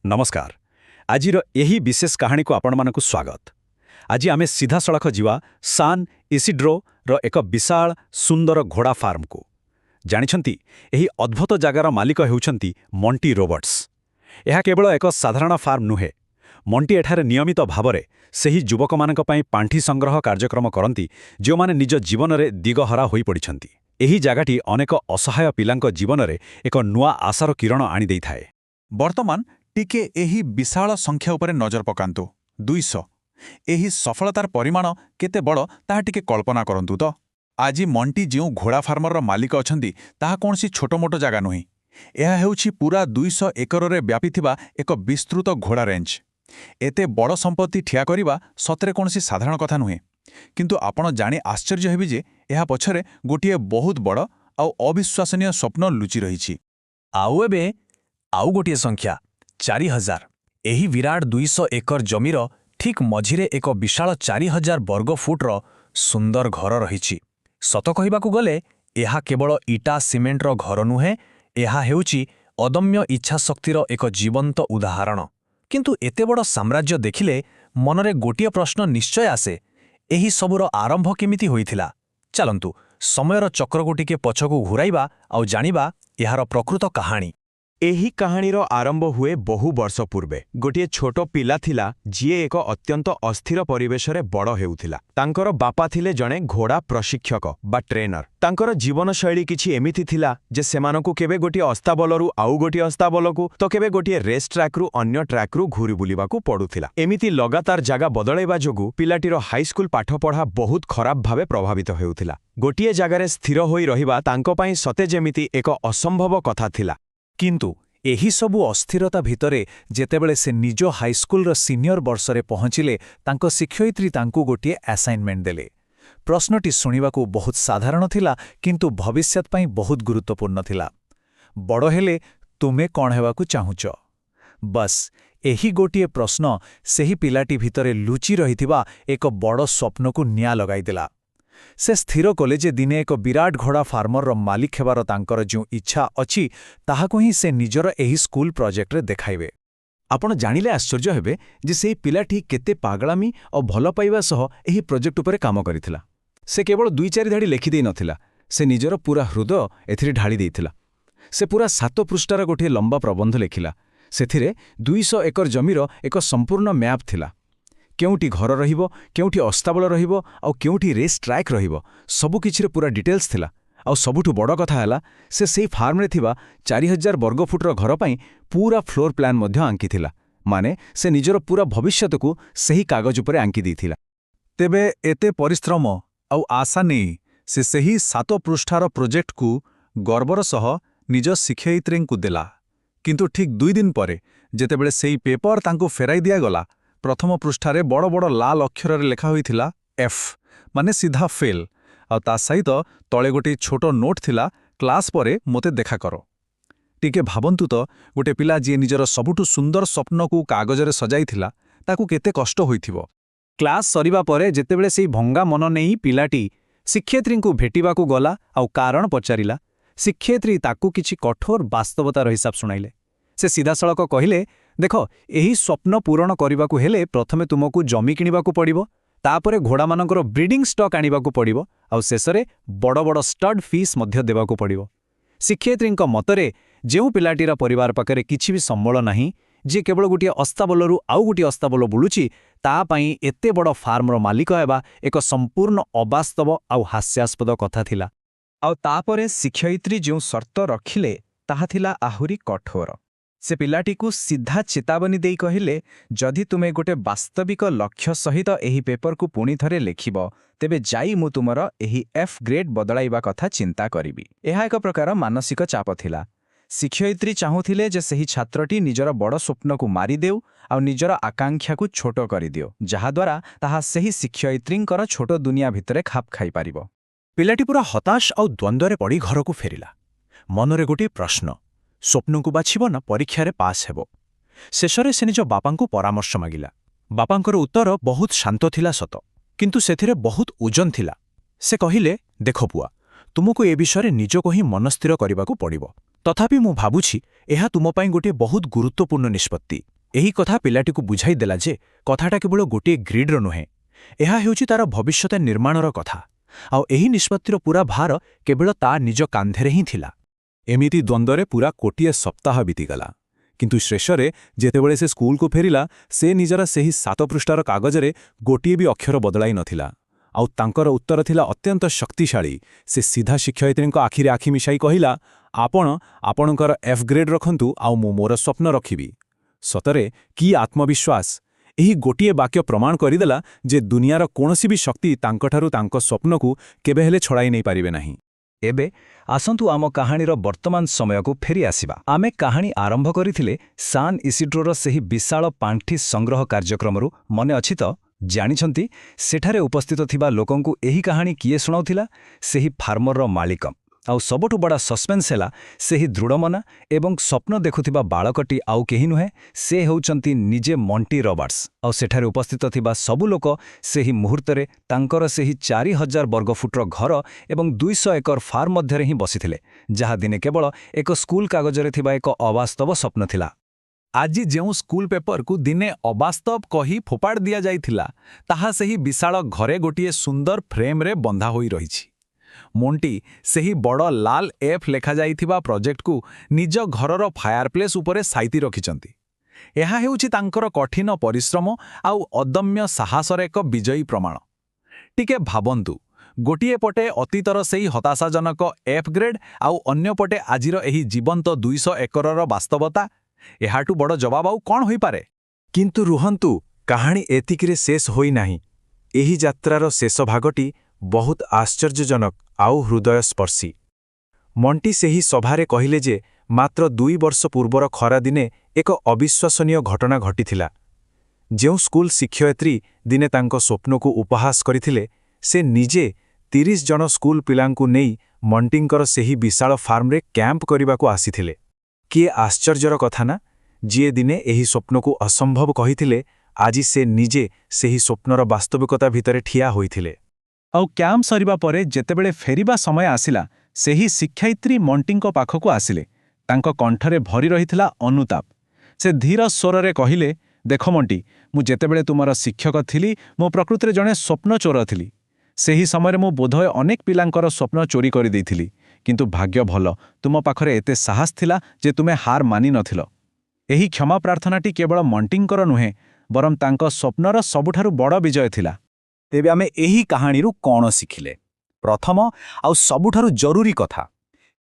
नमस्कार। आजिर यही विशेष कहानी को आपनमानकु स्वागत। आज आमे सीधा सड़क जीवा सान इसिड्रो रो एक विशाल सुंदर घोड़ा फार्म को। जानिछंती एही अद्भुत जगार मालिक हेउछंती मंटी रॉबर्ट्स। यह केवल एक साधारण फार्म नुहे। मंटी एठारे नियमित भावरे सेही युवकमानक पई पांठी संग्रह कार्यक्रम करंती जो माने निज जीवन रे दिगहरा होई पड़िछंती। एही जगाटी अनेक असहाय पिलांक जीवन रे एक नुआ आशार किरण आनी देई थाए। वर्तमान टिके एही विशाल संख्या उपरे नजर पकांतु 200। एही सफलतार परिमाण केते बड़ ताहा टिके कल्पना करंतु तो। आज मंटी जो घोड़ा फार्मर मालिक अछंती ताहा कोनसी छोटमोट जगह नुहे। यह हेउछि पूरा 200 एकर रे व्यापीथिबा एक विस्तृत घोड़ा रेंज। एते बड़ संपत्ति ठिया करिबा सतरे कोनसी साधारण कथा नुहे। किंतु आपण जानि आश्चर्य हेबि जे एहा पछरे गोटिए बहुत बड़ आ अविश्वसनीय स्वप्न लुचि रहिछि। आउ एबे आउ गोटिए संख्या 4000। एही विराट 200 एकर जमीर ठीक मझिरे एक विशाल 4000 वर्ग फुटर सुंदर घर रहिछि। सत कहिबाकू गले एहा केवल इटा सिमेंटर घर नुहे, एहा हेउछि अदम्य इच्छा शक्तिर एक जीवंत उदाहरण। किंतु एते बड़ साम्राज्य देखिले मनरे गोटिए प्रश्न निश्चय आसे, एही सबुर आरंभ केमिति होइथिला। चलंतु समयर चक्रको टिके पछकू घुराइबा आउ जानिबा एहार प्रकृत कहानी। एही कहानीर आरंभ हुए बहु वर्ष पूर्वे। गोटिए छोट पिला थिला जिए एक अत्यंत अस्थिर परिवेश रे बड़ हेउथिला। तांकर बापा थिले जणे घोड़ा प्रशिक्षक बा ट्रेनर। तांकर जीवन शैली किछि एमिति थिला जे सेमानकु केबे गोटिए अस्ताबलरु आउ गोटिए अस्ताबलकु तो केबे गोटिए रेस ट्रैक रु अन्य ट्रैक रु घुरी बुलिबाकू पडुथिला। एमिति लगातार जागा बदलाइबा जोगु पिलाटीर हाईस्कूल पाठ पढ़ा बहुत खराब भावे प्रभावित हेउथिला। गोटिए जागारे स्थिर होई रहिबा तांको पई सते जेमिति एक असंभव कथा थिला। किंतु एही सबु अस्थिरता भितरे जेतेबेले से निज हाईस्कूल सीनियर वर्षरे पहुंचिले तांको शिक्षयित्री तांकू गोटिए असाइनमेंट देले। प्रश्नटी सुनिबाकू बहुत साधारण थिला किंतु भविष्यत पई बहुत गुरुत्वपूर्ण थिला। बड़ हेले तुमे कौन हेबाकू चाहुच? बस एही गोटिए प्रश्न सेही पिलाटी भितरे लुचि रहिथिबा एक बड़ स्वप्नकू निया लगाइदेला। से स्थिर कले जे दिने एक विराट घोड़ा फार्मर मालिक हेबार तांकर जो इच्छा अछि ताहाकू ही से निजर एही स्कूल प्रोजेक्ट रे देखाइबे। आपण जानिले आश्चर्य हेबे जे सेही पिलाटी केते पागलामी और भल पाइबा सह एही प्रोजेक्ट उपरे काम करिथिला। से केवल 2-4 धाड़ी लेखि देई नथिला, से निजर पूरा हृदय एथिरे ढाली देइथिला। से पूरा 7 पृष्ठार गोटिए लंबा प्रबंध लेखिला। सेथिरे 200 एकर जमीर एक संपूर्ण मैप थिला। केउटी घर रहिबो, केउटी अस्ताबल रहिबो आउ केउटी रेस ट्रैक रहिबो, सबु किछिरे पूरा डिटेल्स थिला। आउ सबुठु बड़ कथा हला से सेही फार्म रे थिबा 4000 वर्ग फुटर घर पई पूरा फ्लोर प्लान मध्य आंकिथिला। माने से निजर पूरा भविष्यतकू सेही कागज उपरे आंकी देइथिला। तेबे एते परिश्रम आउ आशा नेई से सेही 7 पृष्ठार प्रोजेक्ट को गर्वर सह निज शिक्षयित्रींकु देला। किंतु ठीक 2 दिन परे जेतेबेले सेही पेपर तांकु फेराई दिया गला, प्रथम पृष्ठारे बड़ बड़ लाल अक्षर रे लेखा होइथिला एफ माने सीधा फेल। आ ता सहित तळे गोटे छोट नोट थिला, क्लास परे मोते देखा करो। टिके भाबंतु तो गोटे पिला जे निजर सबुठु सुंदर स्वप्न को कागज रे सजाइथिला ताकू केते कष्ट होइथिबो। क्लास सरीबा परे जेतेबेले सेही भंगा मन नेई पिलाटी शिक्षयित्रींकु भेटिबाकू गला आउ कारण पचारिला, शिक्षयित्री ताकू किछि कठोर वास्तवतार हिसाब सुनाइले। से सीधा सड़क कहिले, देखो एही स्वप्न पूरण करिबाकू हेले प्रथमे तुमकू जमी किनिबाकू पड़िबो, तापरे घोड़ा मानकर ब्रीडिंग स्टॉक आनिबाकू पड़िबो, आउ शेषरे बड़ बड़ स्टड फीस मध्य देबाकू पड़िबो। शिक्षयित्रींक मतरे जेउ पिलाटीर परिवार पाखरे किछि भी संबळ नाही, जे केवल गोटिए अस्ताबलरु आउ गोटिए अस्ताबल बुलुची, ता पई एते बड़ फार्मर मालिक हेबा एक संपूर्ण अवास्तव आउ हास्यास्पद कथा थिला। आउ तापरे शिक्षयित्री जो शर्त रखिले ताहा थिला आहुरी कठोर। से पिलाटी को सीधा चेतावनी देई कहिले, जदि तुमे गोटे वास्तविक लक्ष्य सहित एही पेपर को पुणी थरे लेखिबो, तेबे जाई मु तुमर एही एफ ग्रेड बदलाइबा कथा चिंता करिबी। एहा एक प्रकार मानसिक चाप थिला। शिक्षयित्री चाहुथिले जे सेही छात्रटी निजर बड़ स्वप्न को मारी देउ आउ निजर आकांक्षा को छोट करि दियो, जहा द्वारा ताहा सेही शिक्षयित्रींकर छोट दुनिया भितरे खाप खाई पारिबो। पिलाटी पूरा हताश आउ द्वंद्वरे पड़ी घर को फेरिला। मनरे गोटे प्रश्न, स्वप्न को बाछिब ना परीक्षारे पास हेबो। शेषरे से निज बापांकु परामर्श मागिला। बापांकर उत्तर बहुत शांत थिला सत, किंतु सेथिरे बहुत ओजन थिला। से कहिले, देखो पुआ, तुमको ए विषय निजको ही मनस्थिर करबाकू पड़िबो। तथापि मु भाबुछि एहा तुम पई गोटे बहुत गुरुत्वपूर्ण निष्पत्ति। ଏହି କଥା ପିଲାଟିକୁ ବୁଝାଇ ଦେଲା ଯେ କଥାଟା କେବଳ ଗୋଟିଏ ଗ୍ରିଡ୍ର ନୁହେଁ, ଏହା ହେଉଛି ତାର ଭବିଷ୍ୟତ ନିର୍ମାଣର କଥା, ଆଉ ଏହି ନିଷ୍ପତ୍ତିର ପୁରା ଭାର କେବଳ ତା ନିଜ କାନ୍ଧରେ ହିଁ ଥିଲା। ଏମିତି ଦ୍ୱନ୍ଦ୍ୱରେ ପୁରା ଗୋଟିଏ ସପ୍ତାହ ବିତିଗଲା, କିନ୍ତୁ ଶେଷରେ ଯେତେବେଳେ ସେ ସ୍କୁଲକୁ ଫେରିଲା, ସେ ନିଜର ସେହି 7 ପୃଷ୍ଠାର କାଗଜରେ ଗୋଟିଏ ବି ଅକ୍ଷର ବଦଳାଇ ନଥିଲା। ଆଉ ତାଙ୍କର ଉତ୍ତର ଥିଲା ଅତ୍ୟନ୍ତ ଶକ୍ତିଶାଳୀ। ସେ ସିଧା ଶିକ୍ଷୟିତ୍ରୀଙ୍କ ଆଖିରେ ଆଖି ମିଶାଇ କହିଲା, ଆପଣ ଆପଣଙ୍କର F ଗ୍ରେଡ୍ ରଖନ୍ତୁ, ଆଉ ମୁଁ ମୋର ସ୍ୱପ୍ନ ରଖିବି। ସତରେ କି ଆତ୍ମବିଶ୍ୱାସ! ଏହି ଗୋଟିଏ ବାକ୍ୟ ପ୍ରମାଣ କରିଦେଲା ଯେ ଦୁନିଆର କୌଣସି ବି ଶକ୍ତି ତାଙ୍କଠାରୁ ତାଙ୍କ ସ୍ୱପ୍ନକୁ କେବେ ହେଲେ ଛଡ଼ାଇ ନେଇପାରିବେ ନାହିଁ। ଏବେ ଆସନ୍ତୁ ଆମ କାହାଣୀର ବର୍ତ୍ତମାନ ସମୟକୁ ଫେରି ଆସିବା। ଆମେ କାହାଣୀ ଆରମ୍ଭ କରିଥିଲେ ସାନ୍ ଇସିଡ୍ରୋର ସେହି ବିଶାଳ ପାଣ୍ଠି ସଂଗ୍ରହ କାର୍ଯ୍ୟକ୍ରମରୁ। ମନେ ଅଛି ତ? ଜାଣିଛନ୍ତି ସେଠାରେ ଉପସ୍ଥିତ ଥିବା ଲୋକଙ୍କୁ ଏହି କାହାଣୀ କିଏ ଶୁଣାଉଥିଲା? ସେହି ଫାର୍ମରର ମାଲିକ। ଆଉ ସବୁଠୁ ବଡ଼ ସସ୍ପେନ୍ସ ହେଲା ସେହି ଦୃଢ଼ମନା ଏବଂ ସ୍ୱପ୍ନ ଦେଖୁଥିବା ବାଳକଟି ଆଉ କେହି ନୁହେଁ, ସେ ହେଉଛନ୍ତି ନିଜେ ମଣ୍ଟି ରବାର୍ଟସ୍। ଆଉ ସେଠାରେ ଉପସ୍ଥିତ ଥିବା ସବୁ ଲୋକ ସେହି ମୁହୂର୍ତ୍ତରେ ତାଙ୍କର ସେହି 4000 ବର୍ଗଫୁଟର ଘର ଏବଂ 200 ଏକର ଫାର୍ମ ମଧ୍ୟରେ ହିଁ ବସିଥିଲେ, ଯାହା ଦିନେ କେବଳ ଏକ ସ୍କୁଲ କାଗଜରେ ଥିବା ଏକ ଅବାସ୍ତବ ସ୍ୱପ୍ନ ଥିଲା। ଆଜି ଯେଉଁ ସ୍କୁଲ ପେପରକୁ ଦିନେ ଅବାସ୍ତବ କହି ଫୋପାଡ଼ି ଦିଆଯାଇଥିଲା, ତାହା ସେହି ବିଶାଳ ଘରେ ଗୋଟିଏ ସୁନ୍ଦର ଫ୍ରେମ୍ରେ ବନ୍ଧା ହୋଇ ରହିଛି। ମୋଣ୍ଟି ସେହି ବଡ଼ ଲାଲ F ଲେଖାଯାଇଥିବା ପ୍ରୋଜେକ୍ଟକୁ ନିଜ ଘରର ଫାୟାରପ୍ଲେସ୍ ଉପରେ ସାଇତି ରଖିଛନ୍ତି। ଏହା ହେଉଛି ତାଙ୍କର କଠିନ ପରିଶ୍ରମ ଆଉ ଅଦମ୍ୟ ସାହସର ଏକ ବିଜୟୀ ପ୍ରମାଣ। ଟିକେ ଭାବନ୍ତୁ, ଗୋଟିଏ ପଟେ ଅତୀତର ସେହି ହତାଶାଜନକ F ଗ୍ରେଡ୍, ଆଉ ଅନ୍ୟପଟେ ଆଜିର ଏହି ଜୀବନ୍ତ 200 ଏକରର ବାସ୍ତବତା। ଏହାଠୁ ବଡ଼ ଜବାବ ଆଉ କ'ଣ ହୋଇପାରେ? କିନ୍ତୁ ରୁହନ୍ତୁ, କାହାଣୀ ଏତିକିରେ ଶେଷ ହୋଇନାହିଁ। ଏହି ଯାତ୍ରାର ଶେଷ ଭାଗଟି ବହୁତ ଆଶ୍ଚର୍ଯ୍ୟଜନକ ଆଉ ହୃଦୟସ୍ପର୍ଶୀ। ମଣ୍ଟି ସେହି ସଭାରେ କହିଲେ ଯେ ମାତ୍ର 2 ବର୍ଷ ପୂର୍ବର ଖରାଦିନେ ଏକ ଅବିଶ୍ୱାସନୀୟ ଘଟଣା ଘଟିଥିଲା। ଯେଉଁ ସ୍କୁଲ ଶିକ୍ଷୟିତ୍ରୀ ଦିନେ ତାଙ୍କ ସ୍ୱପ୍ନକୁ ଉପହାସ କରିଥିଲେ, ସେ ନିଜେ 30 ଜଣ ସ୍କୁଲ ପିଲାଙ୍କୁ ନେଇ ମଣ୍ଟିଙ୍କର ସେହି ବିଶାଳ ଫାର୍ମରେ କ୍ୟାମ୍ପ କରିବାକୁ ଆସିଥିଲେ। କିଏ ଆଶ୍ଚର୍ଯ୍ୟର କଥା ନା, ଯିଏ ଦିନେ ଏହି ସ୍ୱପ୍ନକୁ ଅସମ୍ଭବ କହିଥିଲେ, ଆଜି ସେ ନିଜେ ସେହି ସ୍ୱପ୍ନର ବାସ୍ତବିକତା ଭିତରେ ଠିଆ ହୋଇଥିଲେ। ଆଉ କ୍ୟାମ୍ପ ସରିବା ପରେ ଯେତେବେଳେ ଫେରିବା ସମୟ ଆସିଲା, ସେହି ଶିକ୍ଷୟିତ୍ରୀ ମଣ୍ଟିଙ୍କ ପାଖକୁ ଆସିଲେ। ତାଙ୍କ କଣ୍ଠରେ ଭରି ରହିଥିଲା ଅନୁତାପ। ସେ ଧୀର ସ୍ୱରରେ କହିଲେ, ଦେଖ ମଣ୍ଟି, ମୁଁ ଯେତେବେଳେ ତୁମର ଶିକ୍ଷକ ଥିଲି, ମୁଁ ପ୍ରକୃତରେ ଜଣେ ସ୍ୱପ୍ନ ଚୋର ଥିଲି। ସେହି ସମୟରେ ମୁଁ ବୋଧହୁଏ ଅନେକ ପିଲାଙ୍କର ସ୍ୱପ୍ନ ଚୋରି କରିଦେଇଥିଲି, କିନ୍ତୁ ଭାଗ୍ୟ ଭଲ, ତୁମ ପାଖରେ ଏତେ ସାହସ ଥିଲା ଯେ ତୁମେ ହାର ମାନିନଥିଲ। ଏହି କ୍ଷମା ପ୍ରାର୍ଥନାଟି କେବଳ ମଣ୍ଟିଙ୍କର ନୁହେଁ, ବରଂ ତାଙ୍କ ସ୍ୱପ୍ନର ସବୁଠାରୁ ବଡ଼ ବିଜୟ ଥିଲା। ତେବେ ଆମେ ଏହି କାହାଣୀରୁ କ'ଣ ଶିଖିଲେ? ପ୍ରଥମ ଆଉ ସବୁଠାରୁ ଜରୁରୀ କଥା,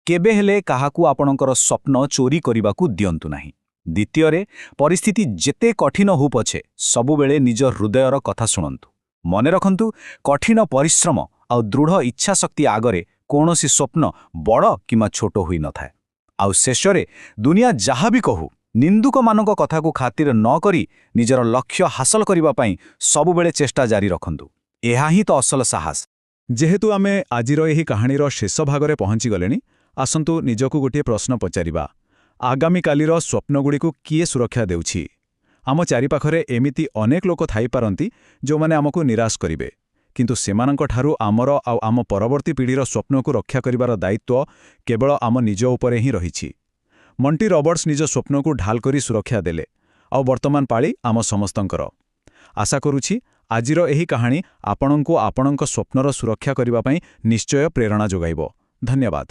କେବେ ହେଲେ କାହାକୁ ଆପଣଙ୍କର ସ୍ୱପ୍ନ ଚୋରି କରିବାକୁ ଦିଅନ୍ତୁ ନାହିଁ। ଦ୍ୱିତୀୟରେ, ପରିସ୍ଥିତି ଯେତେ କଠିନ ହଉ ପଛେ, ସବୁବେଳେ ନିଜ ହୃଦୟର କଥା ଶୁଣନ୍ତୁ। ମନେ ରଖନ୍ତୁ, କଠିନ ପରିଶ୍ରମ ଆଉ ଦୃଢ଼ ଇଚ୍ଛାଶକ୍ତି ଆଗରେ କୌଣସି ସ୍ୱପ୍ନ ବଡ଼ କିମ୍ବା ଛୋଟ ହୋଇନଥାଏ। ଆଉ ଶେଷରେ, ଦୁନିଆ ଯାହା ବି କହୁ, ନିନ୍ଦୁକମାନଙ୍କ କଥାକୁ ଖାତିର ନ କରି ନିଜର ଲକ୍ଷ୍ୟ ହାସଲ କରିବା ପାଇଁ ସବୁବେଳେ ଚେଷ୍ଟା ଜାରି ରଖନ୍ତୁ। ଏହା ହିଁ ତ ଅସଲ ସାହସ। ଯେହେତୁ ଆମେ ଆଜିର ଏହି କାହାଣୀର ଶେଷ ଭାଗରେ ପହଞ୍ଚିଗଲେଣି, ଆସନ୍ତୁ ନିଜକୁ ଗୋଟିଏ ପ୍ରଶ୍ନ ପଚାରିବା। ଆଗାମୀକାଲିର ସ୍ୱପ୍ନଗୁଡ଼ିକୁ କିଏ ସୁରକ୍ଷା ଦେଉଛି? ଆମ ଚାରିପାଖରେ ଏମିତି ଅନେକ ଲୋକ ଥାଇପାରନ୍ତି ଯେଉଁମାନେ ଆମକୁ ନିରାଶ କରିବେ, କିନ୍ତୁ ସେମାନଙ୍କଠାରୁ ଆମର ଆଉ ଆମ ପରବର୍ତ୍ତୀ ପିଢ଼ିର ସ୍ୱପ୍ନକୁ ରକ୍ଷା କରିବାର ଦାୟିତ୍ୱ କେବଳ ଆମ ନିଜ ଉପରେ ହିଁ ରହିଛି। ମଣ୍ଟି ରବର୍ଟସ୍ ନିଜ ସ୍ୱପ୍ନକୁ ଢାଲ କରି ସୁରକ୍ଷା ଦେଲେ, ଆଉ ବର୍ତ୍ତମାନ ପାଳି ଆମ ସମସ୍ତଙ୍କର। ଆଶା କରୁଛି ଆଜିର ଏହି କାହାଣୀ ଆପଣଙ୍କୁ ଆପଣଙ୍କ ସ୍ୱପ୍ନର ସୁରକ୍ଷା କରିବା ପାଇଁ ନିଶ୍ଚୟ ପ୍ରେରଣା ଯୋଗାଇବ। ଧନ୍ୟବାଦ।